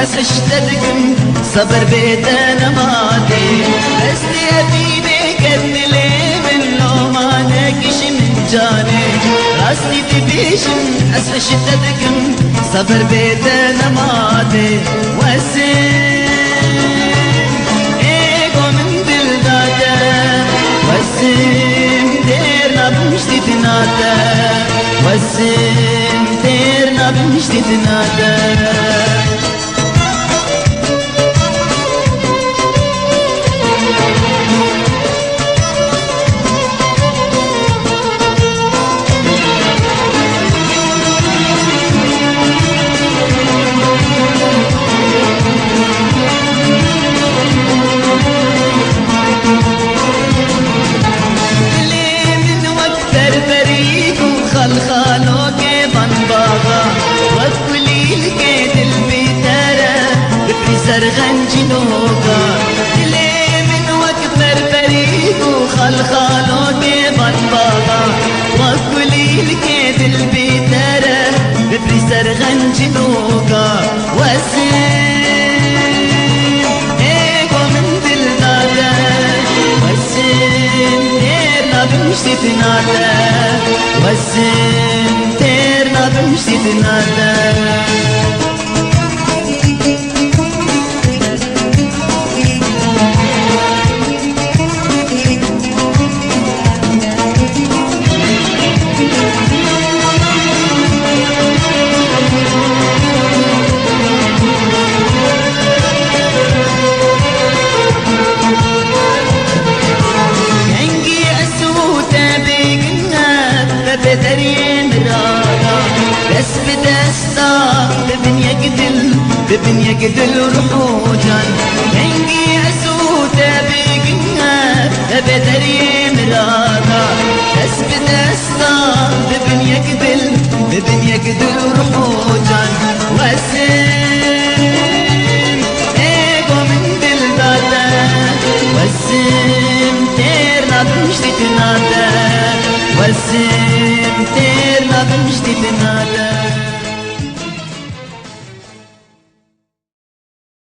أسشتدكم صبر بيتنا ماتي أستي أبيني كن لي من لو ما نكش من جاني راستي تبيشن أسشتدكم صبر بيتنا ماتي وسيم إيقو من دل دادا وسيم ديرنا بمشتي تنادا وسيم ديرنا بمشتي تنادا خالو کے بن باغا وکلی کے دل میں ترا بپری سرغنج ہوگا دلے من وقت پری کو خالو کے بن باغا وکلی کے دل میں ترا بپری سرغنج ہوگا وسیم ایگو من دل دادا وسیم تیرنا بمشتی تنادا وسيم تيرنا بمشتي تنادا بدري مرادا بس بدستا ببن يقدل رحوجان هنجي أسوتا بقنا بدري مرادا بس بدستا ببن يقدل رحوجان وسيم